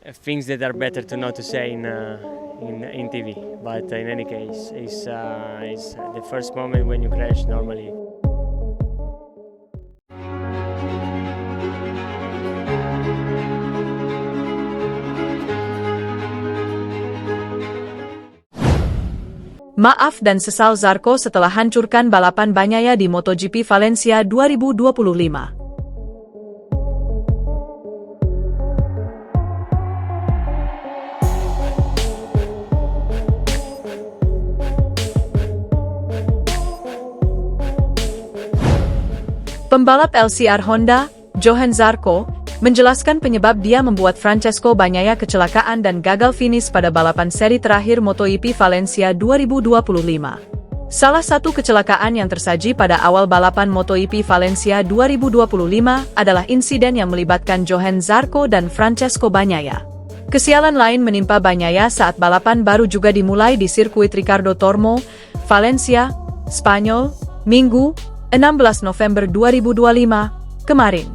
things that are better to not to say in TV. But in any case, it's the first moment when you crash normally. Maaf dan sesal Zarco setelah hancurkan balapan Bagnaia di MotoGP Valencia 2025. Pembalap LCR Honda, Johann Zarco, menjelaskan penyebab dia membuat Francesco Bagnaia kecelakaan dan gagal finish pada balapan seri terakhir MotoGP Valencia 2025. Salah satu kecelakaan yang tersaji pada awal balapan MotoGP Valencia 2025 adalah insiden yang melibatkan Johann Zarco dan Francesco Bagnaia. Kesialan lain menimpa Bagnaia saat balapan baru juga dimulai di sirkuit Ricardo Tormo, Valencia, Spanyol, Minggu, 16 November 2025, kemarin.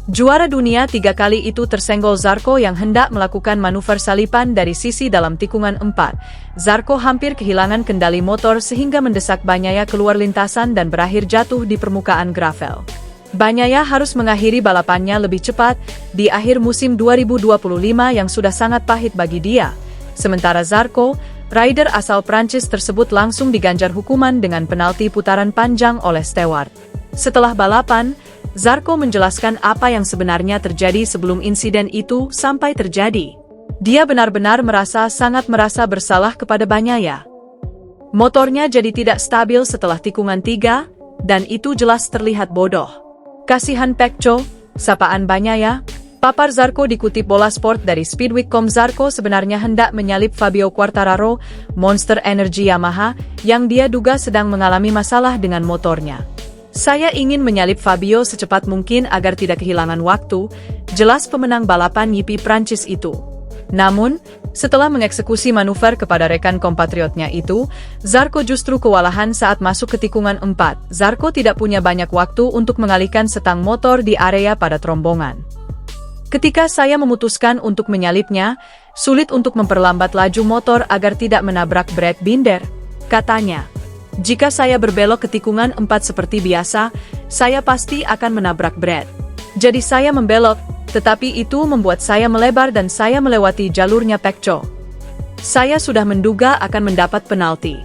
Juara dunia 3 kali itu tersenggol Zarco yang hendak melakukan manuver salipan dari sisi dalam tikungan 4. Zarco hampir kehilangan kendali motor sehingga mendesak Bagnaia keluar lintasan dan berakhir jatuh di permukaan gravel. Bagnaia harus mengakhiri balapannya lebih cepat di akhir musim 2025 yang sudah sangat pahit bagi dia. Sementara Zarco, rider asal Prancis tersebut langsung diganjar hukuman dengan penalti putaran panjang oleh steward. Setelah balapan, Zarco menjelaskan apa yang sebenarnya terjadi sebelum insiden itu sampai terjadi. Dia benar-benar sangat merasa bersalah kepada Bagnaia. Motornya jadi tidak stabil setelah tikungan 3, dan itu jelas terlihat bodoh. Kasihan Pecco, sapaan Bagnaia. Papar Zarco dikutip Bola Sport dari Speedweek.com. Zarco sebenarnya hendak menyalip Fabio Quartararo, Monster Energy Yamaha, yang dia duga sedang mengalami masalah dengan motornya. Saya ingin menyalip Fabio secepat mungkin agar tidak kehilangan waktu, jelas pemenang balapan GP Prancis itu. Namun, setelah mengeksekusi manuver kepada rekan kompatriotnya itu, Zarco justru kewalahan saat masuk ke tikungan 4. Zarco tidak punya banyak waktu untuk mengalihkan setang motor di area pada rombongan. Ketika saya memutuskan untuk menyalipnya, sulit untuk memperlambat laju motor agar tidak menabrak Brad Binder, katanya. Jika saya berbelok ke tikungan 4 seperti biasa, saya pasti akan menabrak Brad. Jadi saya membelok, tetapi itu membuat saya melebar dan saya melewati jalurnya Pecco. Saya sudah menduga akan mendapat penalti.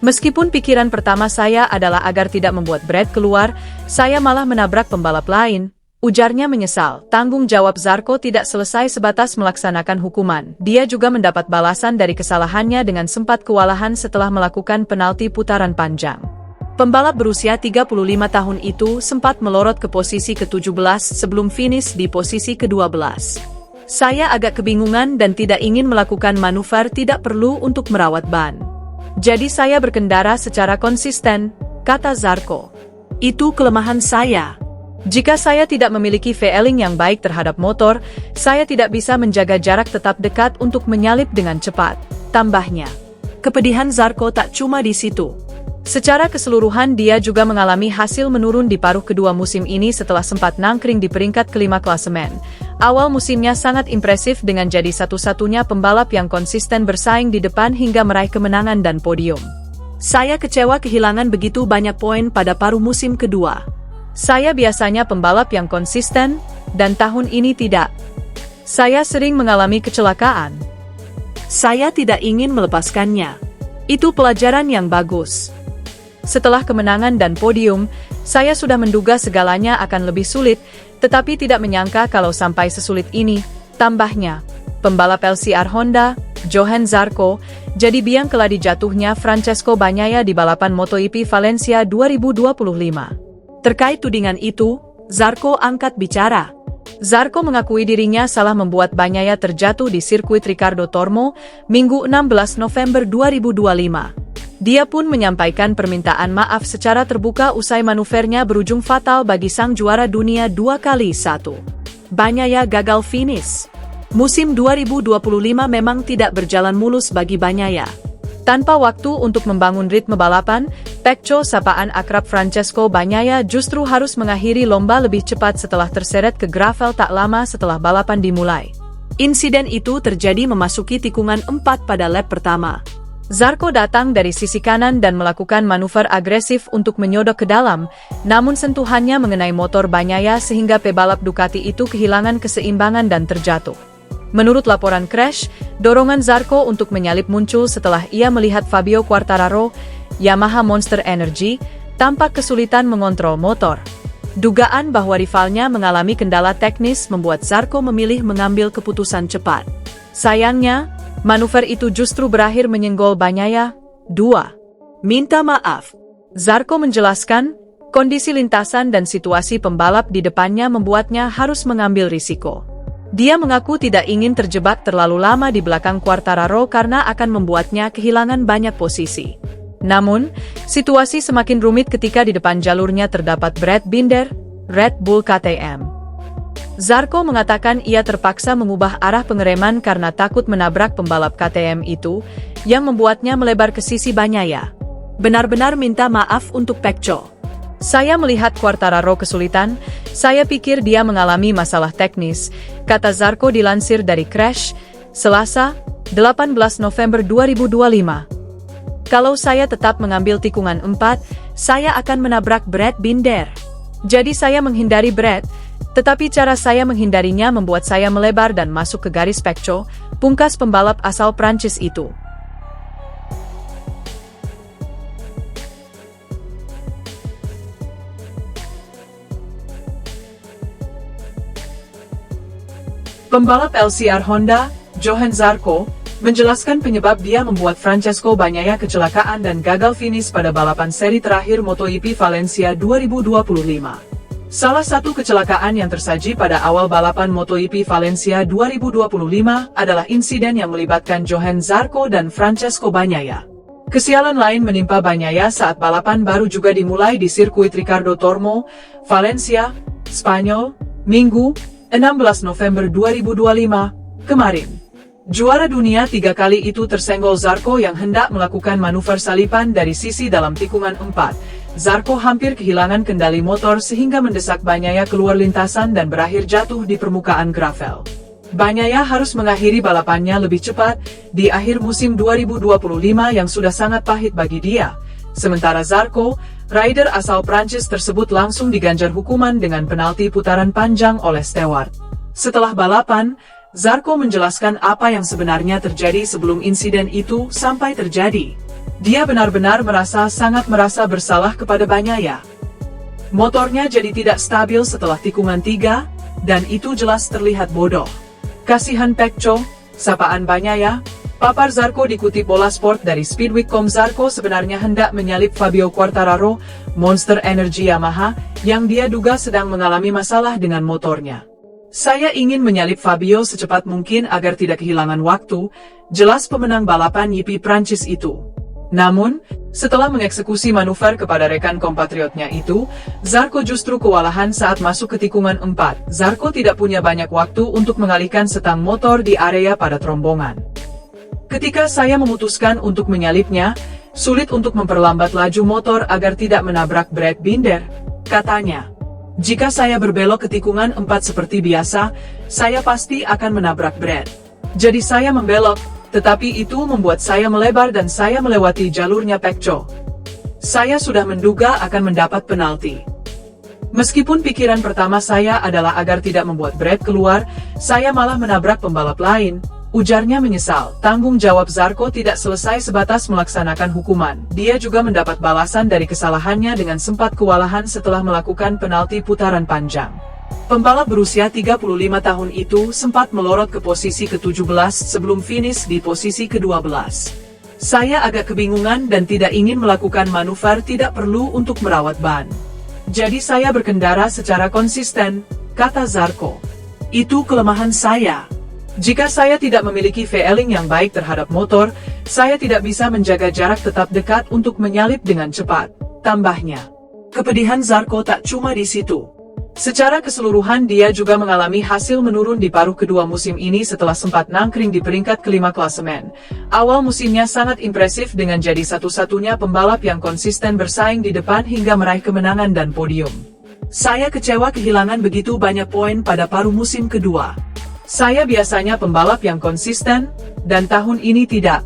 Meskipun pikiran pertama saya adalah agar tidak membuat Brad keluar, saya malah menabrak pembalap lain. Ujarnya menyesal. Tanggung jawab Zarco tidak selesai sebatas melaksanakan hukuman. Dia juga mendapat balasan dari kesalahannya dengan sempat kewalahan setelah melakukan penalti putaran panjang. Pembalap berusia 35 tahun itu sempat melorot ke posisi ke-17 sebelum finish di posisi ke-12. Saya agak kebingungan dan tidak ingin melakukan manuver tidak perlu untuk merawat ban. Jadi saya berkendara secara konsisten, kata Zarco. Itu kelemahan saya. Jika saya tidak memiliki feeling yang baik terhadap motor, saya tidak bisa menjaga jarak tetap dekat untuk menyalip dengan cepat, tambahnya. Kepedihan Zarco tak cuma di situ. Secara keseluruhan dia juga mengalami hasil menurun di paruh kedua musim ini setelah sempat nangkring di peringkat kelima klasemen. Awal musimnya sangat impresif dengan jadi satu-satunya pembalap yang konsisten bersaing di depan hingga meraih kemenangan dan podium. Saya kecewa kehilangan begitu banyak poin pada paruh musim kedua. Saya biasanya pembalap yang konsisten, dan tahun ini tidak. Saya sering mengalami kecelakaan. Saya tidak ingin melepaskannya. Itu pelajaran yang bagus. Setelah kemenangan dan podium, saya sudah menduga segalanya akan lebih sulit, tetapi tidak menyangka kalau sampai sesulit ini, tambahnya. Pembalap LCR Honda, Johann Zarco, jadi biang keladi jatuhnya Francesco Bagnaia di balapan MotoGP Valencia 2025. Terkait tudingan itu, Zarco angkat bicara. Zarco mengakui dirinya salah membuat Bagnaia terjatuh di sirkuit Ricardo Tormo, Minggu 16 November 2025. Dia pun menyampaikan permintaan maaf secara terbuka usai manuvernya berujung fatal bagi sang juara dunia 2x1. Bagnaia gagal finish. Musim 2025 memang tidak berjalan mulus bagi Bagnaia. Tanpa waktu untuk membangun ritme balapan, Pecco, sapaan akrab Francesco Bagnaia, justru harus mengakhiri lomba lebih cepat setelah terseret ke gravel tak lama setelah balapan dimulai. Insiden itu terjadi memasuki tikungan 4 pada lap pertama. Zarco datang dari sisi kanan dan melakukan manuver agresif untuk menyodok ke dalam, namun sentuhannya mengenai motor Bagnaia sehingga pebalap Ducati itu kehilangan keseimbangan dan terjatuh. Menurut laporan crash, dorongan Zarco untuk menyalip muncul setelah ia melihat Fabio Quartararo, Yamaha Monster Energy, tampak kesulitan mengontrol motor. Dugaan bahwa rivalnya mengalami kendala teknis membuat Zarco memilih mengambil keputusan cepat. Sayangnya, manuver itu justru berakhir menyenggol Bagnaia. 2. Minta maaf. Zarco menjelaskan, kondisi lintasan dan situasi pembalap di depannya membuatnya harus mengambil risiko. Dia mengaku tidak ingin terjebak terlalu lama di belakang Quartararo karena akan membuatnya kehilangan banyak posisi. Namun, situasi semakin rumit ketika di depan jalurnya terdapat Brad Binder, Red Bull KTM. Zarco mengatakan ia terpaksa mengubah arah pengereman karena takut menabrak pembalap KTM itu, yang membuatnya melebar ke sisi Bagnaia. Benar-benar minta maaf untuk Pecco. Saya melihat Quartararo kesulitan, saya pikir dia mengalami masalah teknis, kata Zarco dilansir dari Crash, Selasa, 18 November 2025. Kalau saya tetap mengambil tikungan 4, saya akan menabrak Brad Binder. Jadi saya menghindari Brad, tetapi cara saya menghindarinya membuat saya melebar dan masuk ke garis Pecco, pungkas pembalap asal Prancis itu. Pembalap LCR Honda, Johann Zarco, menjelaskan penyebab dia membuat Francesco Bagnaia kecelakaan dan gagal finish pada balapan seri terakhir MotoGP Valencia 2025. Salah satu kecelakaan yang tersaji pada awal balapan MotoGP Valencia 2025 adalah insiden yang melibatkan Johann Zarco dan Francesco Bagnaia. Kesialan lain menimpa Bagnaia saat balapan baru juga dimulai di sirkuit Ricardo Tormo, Valencia, Spanyol, Minggu, 16 November 2025, kemarin. Juara dunia 3 kali itu tersenggol Zarco yang hendak melakukan manuver salipan dari sisi dalam tikungan 4. Zarco hampir kehilangan kendali motor sehingga mendesak Bagnaia keluar lintasan dan berakhir jatuh di permukaan gravel. Bagnaia harus mengakhiri balapannya lebih cepat di akhir musim 2025 yang sudah sangat pahit bagi dia. Sementara Zarco, rider asal Prancis tersebut langsung diganjar hukuman dengan penalti putaran panjang oleh steward. Setelah balapan, Zarco menjelaskan apa yang sebenarnya terjadi sebelum insiden itu sampai terjadi. Dia benar-benar sangat merasa bersalah kepada Bagnaia. Motornya jadi tidak stabil setelah tikungan 3, dan itu jelas terlihat bodoh. Kasihan Pecco, sapaan Bagnaia, papar Zarco dikutip Bola Sport dari Speedweek.com. Zarco sebenarnya hendak menyalip Fabio Quartararo, Monster Energy Yamaha, yang dia duga sedang mengalami masalah dengan motornya. Saya ingin menyalip Fabio secepat mungkin agar tidak kehilangan waktu, jelas pemenang balapan GP Prancis itu. Namun, setelah mengeksekusi manuver kepada rekan kompatriotnya itu, Zarco justru kewalahan saat masuk ke tikungan 4. Zarco tidak punya banyak waktu untuk mengalihkan setang motor di area padat rombongan. Ketika saya memutuskan untuk menyalipnya, sulit untuk memperlambat laju motor agar tidak menabrak Brad Binder, katanya. Jika saya berbelok ke tikungan 4 seperti biasa, saya pasti akan menabrak Brad. Jadi saya membelok, tetapi itu membuat saya melebar dan saya melewati jalurnya Pecco. Saya sudah menduga akan mendapat penalti. Meskipun pikiran pertama saya adalah agar tidak membuat Brad keluar, saya malah menabrak pembalap lain. Ujarnya menyesal. Tanggung jawab Zarco tidak selesai sebatas melaksanakan hukuman. Dia juga mendapat balasan dari kesalahannya dengan sempat kewalahan setelah melakukan penalti putaran panjang. Pembalap berusia 35 tahun itu sempat melorot ke posisi ke-17 sebelum finish di posisi ke-12. Saya agak kebingungan dan tidak ingin melakukan manuver tidak perlu untuk merawat ban. Jadi saya berkendara secara konsisten, kata Zarco. Itu kelemahan saya. Jika saya tidak memiliki feeling yang baik terhadap motor, saya tidak bisa menjaga jarak tetap dekat untuk menyalip dengan cepat, tambahnya. Kepedihan Zarco tak cuma di situ. Secara keseluruhan dia juga mengalami hasil menurun di paruh kedua musim ini setelah sempat nangkring di peringkat kelima klasemen. Awal musimnya sangat impresif dengan jadi satu-satunya pembalap yang konsisten bersaing di depan hingga meraih kemenangan dan podium. Saya kecewa kehilangan begitu banyak poin pada paruh musim kedua. Saya biasanya pembalap yang konsisten, dan tahun ini tidak.